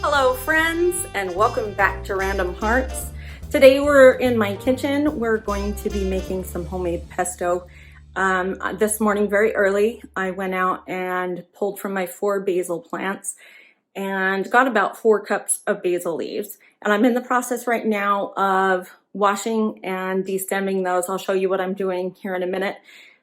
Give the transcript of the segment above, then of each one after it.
Hello friends, and welcome back to Random Hearts. Today we're in my kitchen. We're going to be making some homemade pesto. This morning very early I went out and pulled from my 4 basil plants and got about 4 cups of basil leaves. And I'm in the process right now of washing and destemming those. I'll show you what I'm doing here in a minute.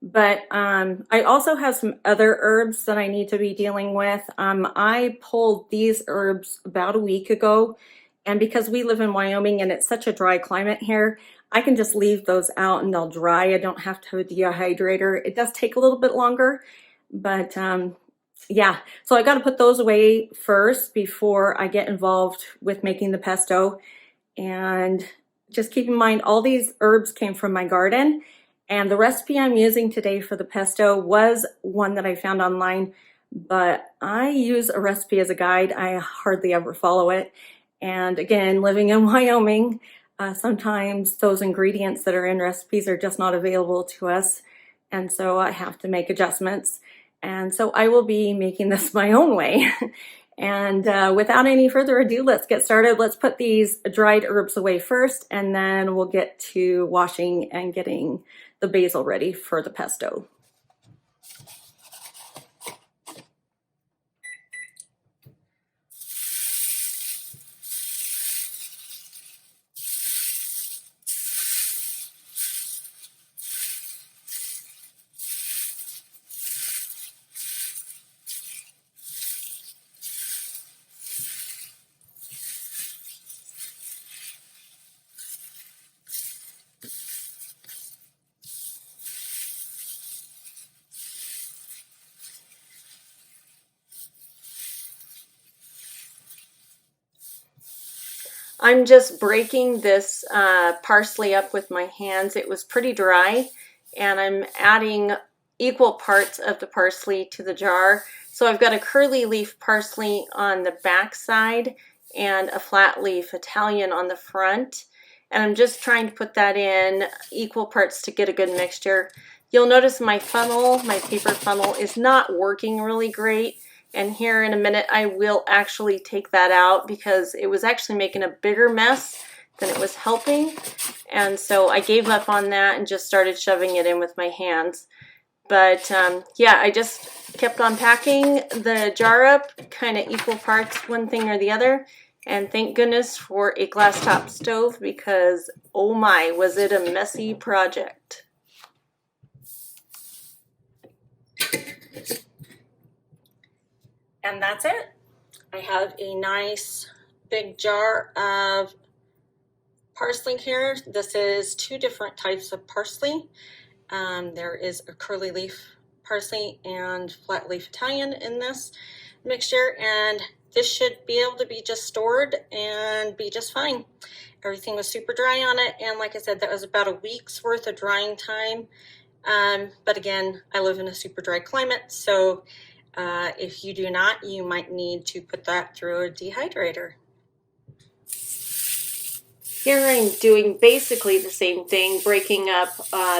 But I also have some other herbs that I need to be dealing with. I pulled these herbs about a week ago, and because we live in Wyoming and it's such a dry climate here, I can just leave those out and they'll dry. I don't have to have a dehydrator. It does take a little bit longer, but yeah. So I got to put those away first before I get involved with making the pesto. And just keep in mind, all these herbs came from my garden. And the recipe I'm using today for the pesto was one that I found online, but I use a recipe as a guide. I hardly ever follow it. And again, living in Wyoming, sometimes those ingredients that are in recipes are just not available to us. And so I have to make adjustments. And so I will be making this my own way. And without any further ado, let's get started. Let's put these dried herbs away first, and then we'll get to washing and getting the basil ready for the pesto. I'm just breaking this parsley up with my hands. It was pretty dry, and I'm adding equal parts of the parsley to the jar. So I've got a curly leaf parsley on the back side and a flat leaf Italian on the front. And I'm just trying to put that in equal parts to get a good mixture. You'll notice my funnel, my paper funnel, is not working really great. And here in a minute I will actually take that out because it was actually making a bigger mess than it was helping. And so I gave up on that and just started shoving it in with my hands. But yeah, I just kept on packing the jar up, kind of equal parts, one thing or the other. And thank goodness for a glass top stove because, oh my, was it a messy project. And that's it. I have a nice big jar of parsley here. This is 2 different types of parsley. There is a curly leaf parsley and flat leaf Italian in this mixture, and this should be able to be just stored and be just fine. Everything was super dry on it, and like I said, that was about a week's worth of drying time. But again, I live in a super dry climate, so if you do not, you might need to put that through a dehydrator. Here I'm doing basically the same thing, breaking up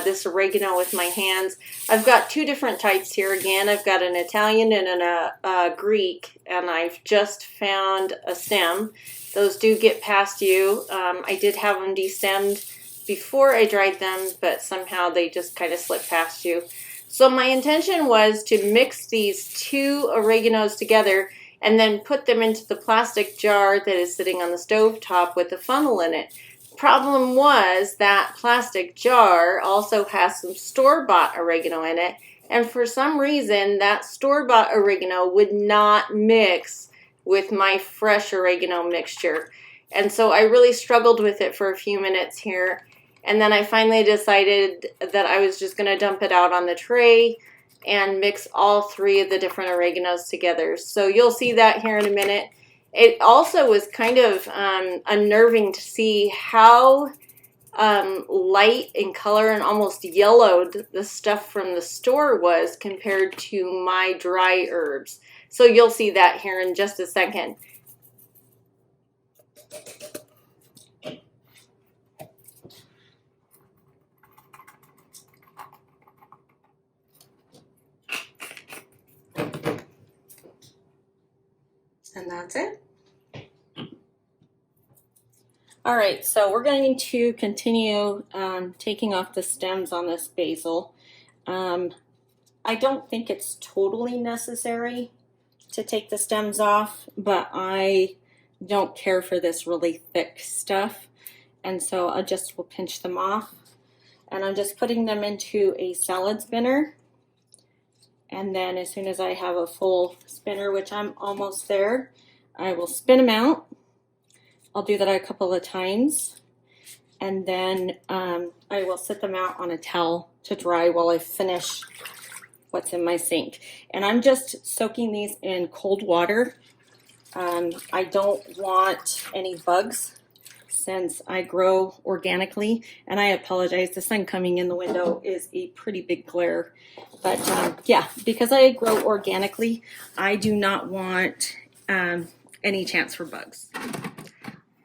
this oregano with my hands. I've got 2 different types here again. I've got an Italian and a Greek, and I've just found a stem. Those do get past you. I did have them destemmed before I dried them, but somehow they just kind of slip past you. So my intention was to mix these 2 oreganos together and then put them into the plastic jar that is sitting on the stove top with a funnel in it. Problem was that plastic jar also has some store-bought oregano in it, and for some reason that store-bought oregano would not mix with my fresh oregano mixture. And so I really struggled with it for a few minutes here. And then I finally decided that I was just going to dump it out on the tray and mix all 3 of the different oreganos together. So you'll see that here in a minute. It also was kind of unnerving to see how light in color and almost yellowed the stuff from the store was compared to my dry herbs. So you'll see that here in just a second. And that's it. All right, so we're going to continue taking off the stems on this basil. I don't think it's totally necessary to take the stems off, but I don't care for this really thick stuff, and so I just will pinch them off. And I'm just putting them into a salad spinner, and then as soon as I have a full spinner, which I'm almost there, I will spin them out. I'll do that a couple of times, and then I will set them out on a towel to dry while I finish what's in my sink. And I'm just soaking these in cold water. I don't want any bugs since I grow organically, and I apologize, the sun coming in the window is a pretty big glare. But yeah, because I grow organically, I do not want any chance for bugs.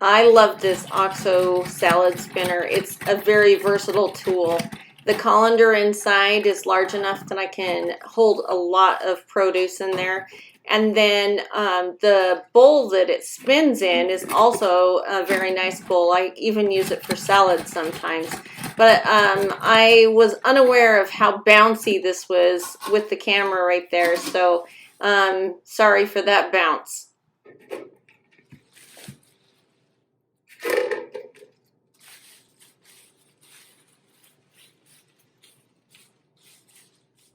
I love this OXO salad spinner. It's a very versatile tool. The colander inside is large enough that I can hold a lot of produce in there. And then the bowl that it spins in is also a very nice bowl. I even use it for salad sometimes. But I was unaware of how bouncy this was with the camera right there. So sorry for that bounce.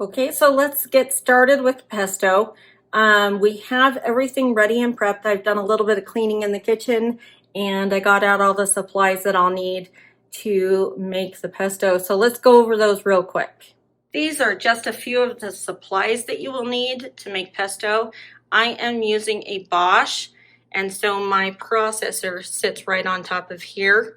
Okay, so let's get started with pesto. We have everything ready and prepped. I've done a little bit of cleaning in the kitchen, and I got out all the supplies that I'll need to make the pesto. So let's go over those real quick. These are just a few of the supplies that you will need to make pesto. I am using a Bosch, and so my processor sits right on top of here.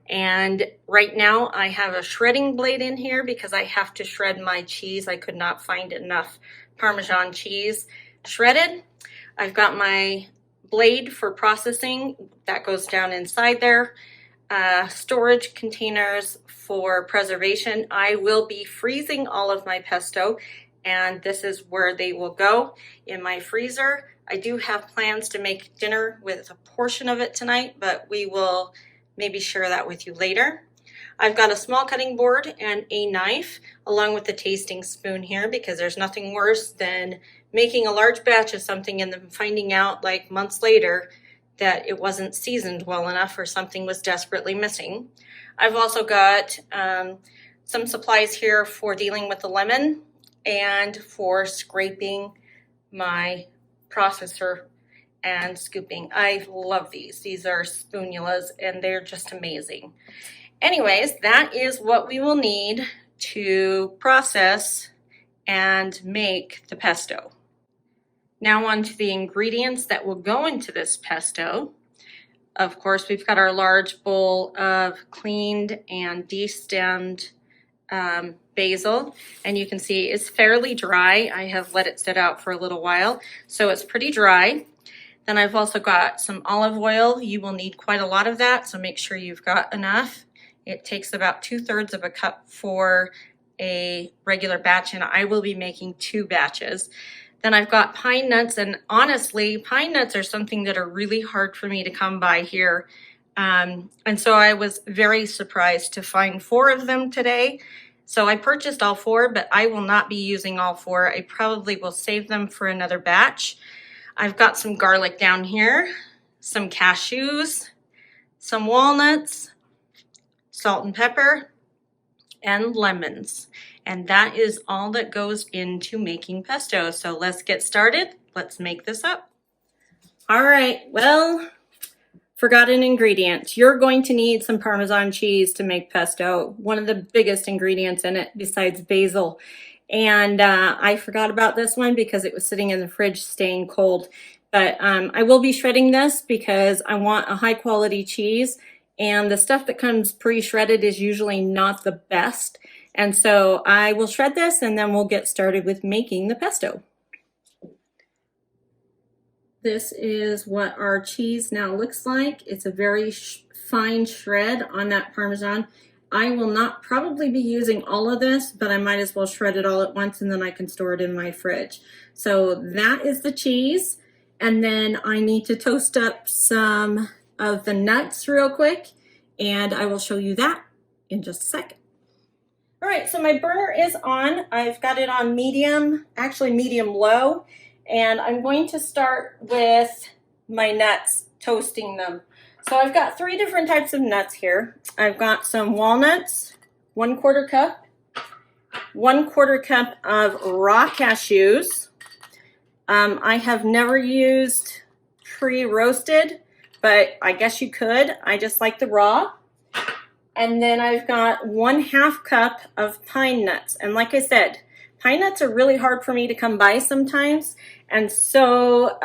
And right now I have a shredding blade in here because I have to shred my cheese. I could not find enough Parmesan cheese shredded. I've got my blade for processing that goes down inside there. Storage containers for preservation. I will be freezing all of my pesto, and this is where they will go in my freezer. I do have plans to make dinner with a portion of it tonight, but we will maybe share that with you later. I've got a small cutting board and a knife along with the tasting spoon here because there's nothing worse than making a large batch of something and then finding out like months later that it wasn't seasoned well enough or something was desperately missing. I've also got some supplies here for dealing with the lemon and for scraping my processor and scooping. I love these. These are spoonulas and they're just amazing. Anyways, that is what we will need to process and make the pesto. Now on to the ingredients that will go into this pesto. Of course, we've got our large bowl of cleaned and destemmed basil, and you can see it's fairly dry. I have let it sit out for a little while, so it's pretty dry. Then I've also got some olive oil. You will need quite a lot of that, so make sure you've got enough. It takes about 2/3 of a cup for a regular batch, and I will be making 2 batches. Then I've got pine nuts, and honestly, pine nuts are something that are really hard for me to come by here. And so I was very surprised to find 4 of them today. So I purchased all 4, but I will not be using all 4. I probably will save them for another batch. I've got some garlic down here, some cashews, some walnuts, salt and pepper, and lemons. And that is all that goes into making pesto. So let's get started. Let's make this up. All right, well, forgot an ingredient. You're going to need some Parmesan cheese to make pesto, one of the biggest ingredients in it besides basil. And I forgot about this one because it was sitting in the fridge staying cold. But I will be shredding this because I want a high quality cheese, and the stuff that comes pre-shredded is usually not the best. And so I will shred this and then we'll get started with making the pesto. This is what our cheese now looks like. It's a very fine shred on that Parmesan. I will not probably be using all of this, but I might as well shred it all at once and then I can store it in my fridge. So that is the cheese. And then I need to toast up some of the nuts real quick. and I will show you that in just a second. All right, so my burner is on. I've got it on medium, actually medium low, and I'm going to start with my nuts, toasting them. So I've got 3 different types of nuts here. I've got some walnuts, 1/4 cup, 1/4 cup of raw cashews. I have never used pre-roasted, but I guess you could. I just like the raw. And then I've got 1/2 cup of pine nuts. And like I said, pine nuts are really hard for me to come by sometimes. And so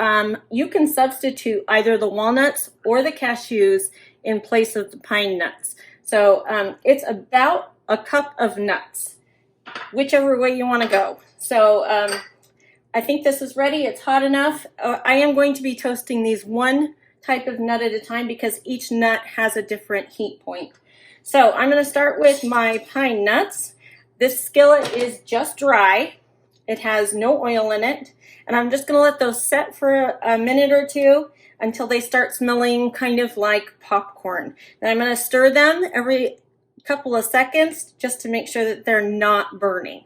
you can substitute either the walnuts or the cashews in place of the pine nuts. So it's about a cup of nuts, whichever way you want to go. So I think this is ready. It's hot enough. I am going to be toasting these one type of nut at a time because each nut has a different heat point. So I'm going to start with my pine nuts. This skillet is just dry. It has no oil in it. And I'm just going to let those set for a minute or two until they start smelling kind of like popcorn. Then I'm going to stir them every couple of seconds just to make sure that they're not burning.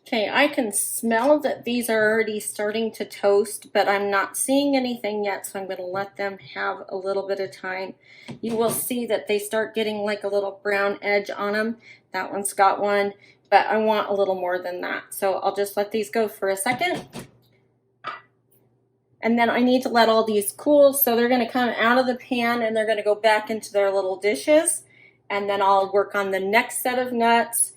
Okay, I can smell that these are already starting to toast, but I'm not seeing anything yet, so I'm going to let them have a little bit of time. You will see that they start getting like a little brown edge on them. That one's got one, but I want a little more than that. So I'll just let these go for a second. And then I need to let all these cool, so they're going to come out of the pan and they're going to go back into their little dishes. And then I'll work on the next set of nuts,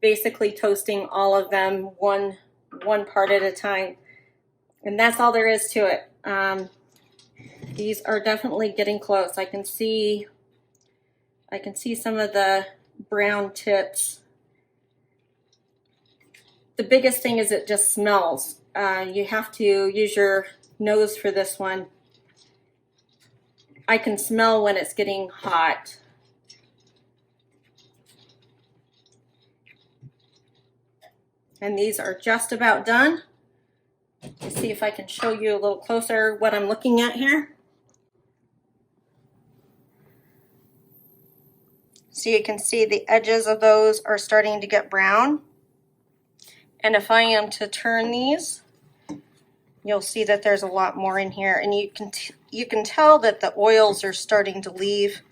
basically toasting all of them one part at a time. And that's all there is to it. These are definitely getting close. I can see some of the brown tips. The biggest thing is it just smells. You have to use your nose for this one. I can smell when it's getting hot. And these are just about done. Let's see if I can show you a little closer what I'm looking at here. So you can see the edges of those are starting to get brown. And if I am to turn these, you'll see that there's a lot more in here. And you can tell that the oils are starting to leave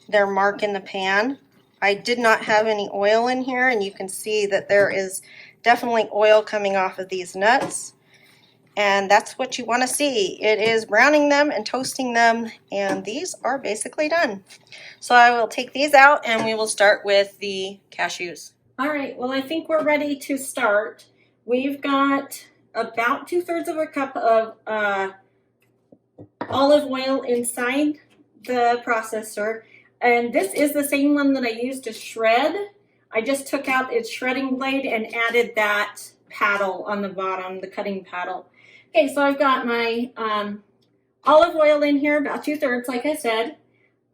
their mark in the pan. I did not have any oil in here, and you can see that there is definitely oil coming off of these nuts. And that's what you want to see. It is browning them and toasting them, and these are basically done. So I will take these out and we will start with the cashews. All right, well, I think we're ready to start. We've got about 2/3 of a cup of olive oil inside the processor. And this is the same one that I used to shred. I just took out its shredding blade and added that paddle on the bottom, the cutting paddle. Okay, so I've got my olive oil in here, about 2/3, like I said,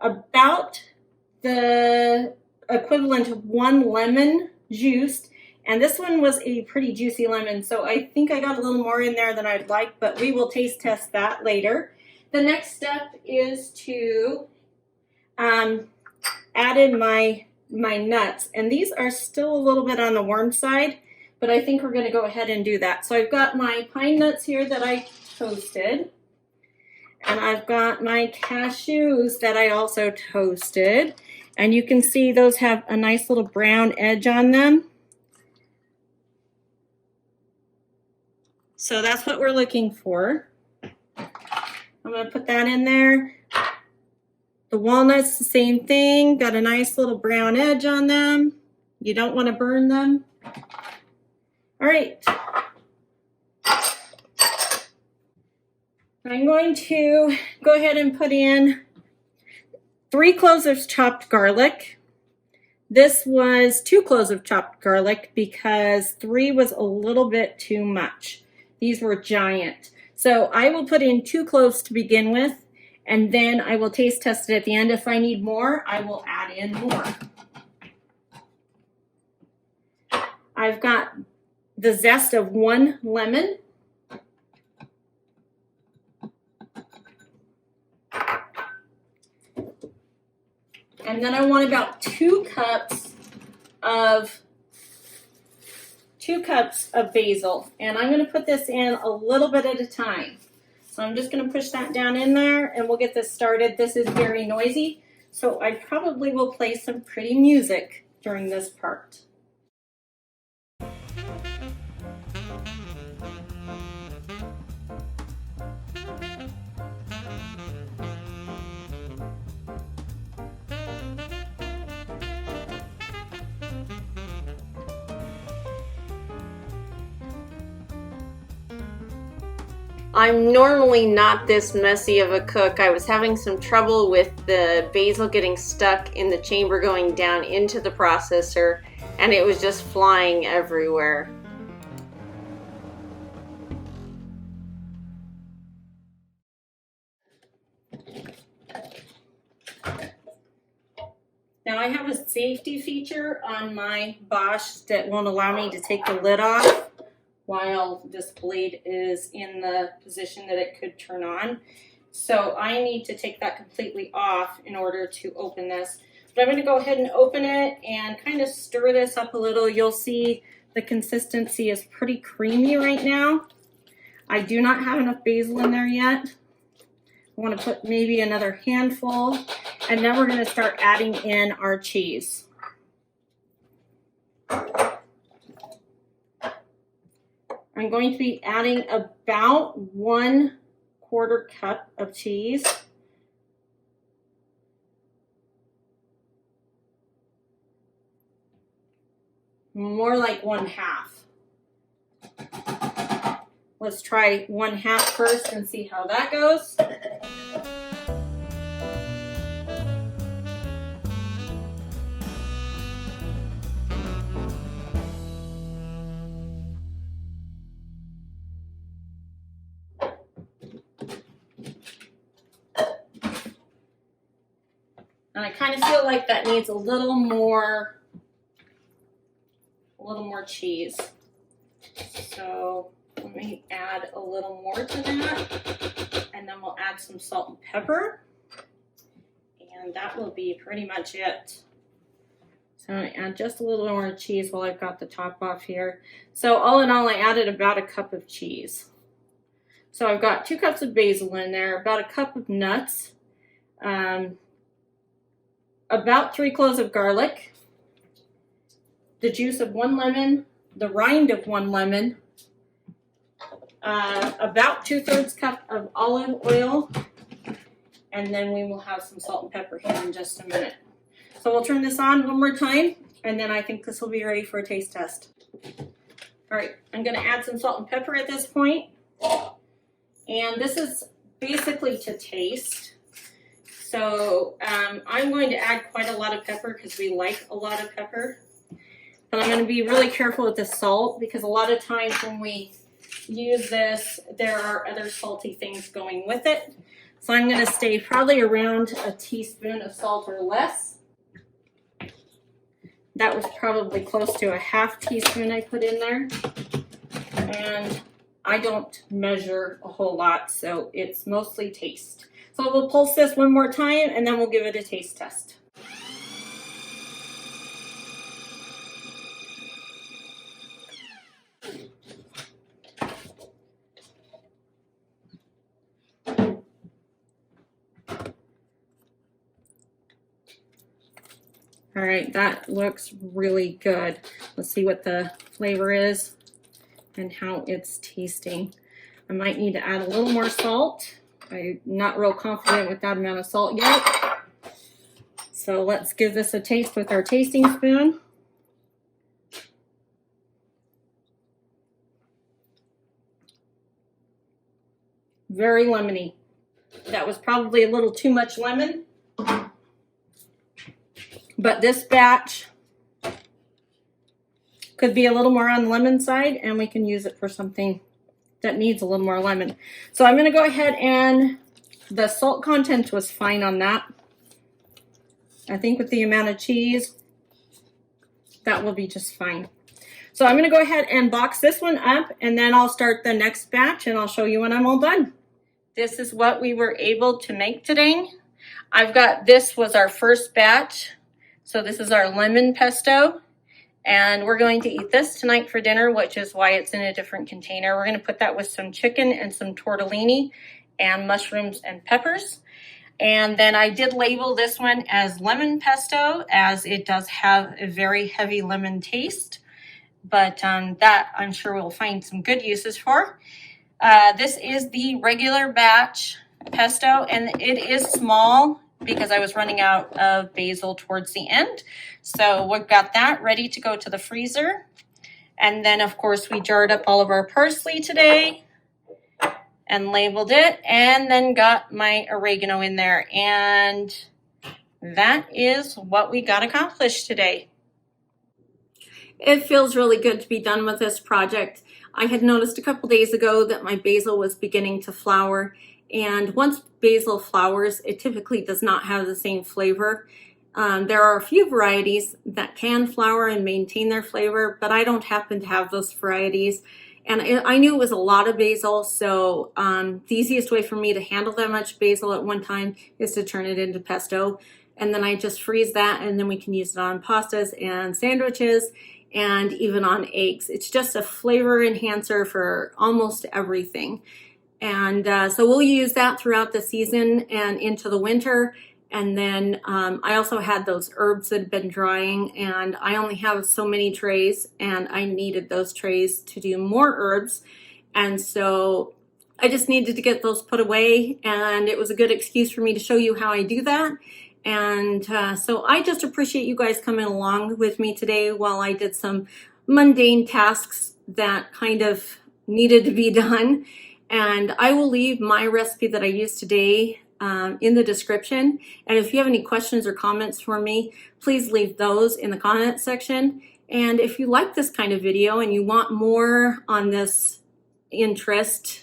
about the equivalent of 1 lemon juiced. And this one was a pretty juicy lemon, so I think I got a little more in there than I'd like, but we will taste test that later. The next step is to add in my nuts, and these are still a little bit on the warm side, but I think we're going to go ahead and do that. So I've got my pine nuts here that I toasted, and I've got my cashews that I also toasted, and you can see those have a nice little brown edge on them. So that's what we're looking for. I'm going to put that in there. The walnuts, the same thing, got a nice little brown edge on them. You don't want to burn them. All right. I'm going to go ahead and put in 3 cloves of chopped garlic. This was 2 cloves of chopped garlic because 3 was a little bit too much. These were giant. So I will put in 2 cloves to begin with, and then I will taste test it at the end. If I need more, I will add in more. I've got the zest of 1 lemon. And then I want about 2 cups of basil. And I'm going to put this in a little bit at a time. So I'm just going to push that down in there and we'll get this started. This is very noisy, so I probably will play some pretty music during this part. I'm normally not this messy of a cook. I was having some trouble with the basil getting stuck in the chamber going down into the processor, and it was just flying everywhere. Now I have a safety feature on my Bosch that won't allow me to take the lid off while this blade is in the position that it could turn on. So I need to take that completely off in order to open this. But I'm going to go ahead and open it and kind of stir this up a little. You'll see the consistency is pretty creamy right now. I do not have enough basil in there yet. I want to put maybe another handful, and then we're going to start adding in our cheese. I'm going to be adding about 1/4 cup of cheese. More like 1/2. Let's try 1/2 first and see how that goes. And I kind of feel like that needs a little more cheese. So let me add a little more to that, and then we'll add some salt and pepper, and that will be pretty much it. So I'm going to add just a little more cheese while I've got the top off here. So all in all, I added about 1 cup of cheese. So I've got 2 cups of basil in there, about 1 cup of nuts, about 3 cloves of garlic, the juice of 1 lemon, the rind of 1 lemon, about 2/3 cup of olive oil, and then we will have some salt and pepper here in just a minute. So we'll turn this on one more time, and then I think this will be ready for a taste test. All right, I'm going to add some salt and pepper at this point, and this is basically to taste. So I'm going to add quite a lot of pepper because we like a lot of pepper. But I'm going to be really careful with the salt because a lot of times when we use this, there are other salty things going with it. So I'm going to stay probably around 1 teaspoon of salt or less. That was probably close to 1/2 teaspoon I put in there. And I don't measure a whole lot, so it's mostly taste. So we'll pulse this one more time and then we'll give it a taste test. All right, that looks really good. Let's see what the flavor is and how it's tasting. I might need to add a little more salt. I'm not real confident with that amount of salt yet. So let's give this a taste with our tasting spoon. Very lemony. That was probably a little too much lemon. But this batch could be a little more on the lemon side, and we can use it for something that needs a little more lemon. So I'm going to go ahead, and the salt content was fine on that. I think with the amount of cheese, that will be just fine. So I'm gonna go ahead and box this one up, and then I'll start the next batch and I'll show you when I'm all done. This is what we were able to make today. This was our first batch. So this is our lemon pesto. And we're going to eat this tonight for dinner, which is why it's in a different container. We're gonna put that with some chicken and some tortellini and mushrooms and peppers. And then I did label this one as lemon pesto, as it does have a very heavy lemon taste. But that I'm sure we'll find some good uses for. This is the regular batch pesto, and it is small because I was running out of basil towards the end. So we've got that ready to go to the freezer. And then of course we jarred up all of our parsley today and labeled it, and then got my oregano in there. And that is what we got accomplished today. It feels really good to be done with this project. I had noticed a couple days ago that my basil was beginning to flower, and once basil flowers, it typically does not have the same flavor. There are a few varieties that can flower and maintain their flavor, but I don't happen to have those varieties. And I knew it was a lot of basil, so the easiest way for me to handle that much basil at one time is to turn it into pesto. And then I just freeze that, and then we can use it on pastas and sandwiches and even on eggs. It's just a flavor enhancer for almost everything. And so we'll use that throughout the season and into the winter. And then I also had those herbs that had been drying, and I only have so many trays, and I needed those trays to do more herbs. And so I just needed to get those put away, and it was a good excuse for me to show you how I do that. And so I just appreciate you guys coming along with me today while I did some mundane tasks that kind of needed to be done. And I will leave my recipe that I used today in the description. And if you have any questions or comments for me, please leave those in the comment section. And if you like this kind of video and you want more on this interest,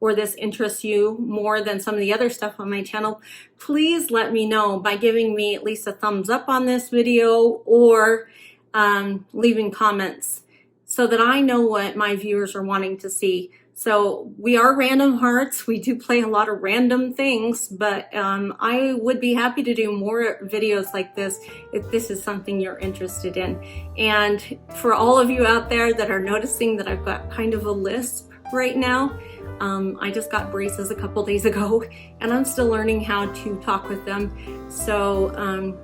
or this interests you more than some of the other stuff on my channel, please let me know by giving me at least a thumbs up on this video, or leaving comments so that I know what my viewers are wanting to see. So we are Random Hearts. We do play a lot of random things, but I would be happy to do more videos like this if this is something you're interested in. And for all of you out there that are noticing that I've got kind of a lisp right now, I just got braces a couple days ago, and I'm still learning how to talk with them. So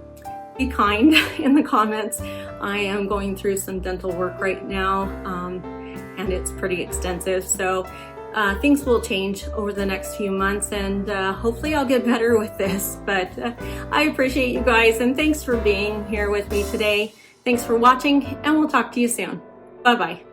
be kind in the comments. I am going through some dental work right now, and it's pretty extensive. So things will change over the next few months, and hopefully I'll get better with this. But I appreciate you guys, and thanks for being here with me today. Thanks for watching, and we'll talk to you soon. Bye-bye.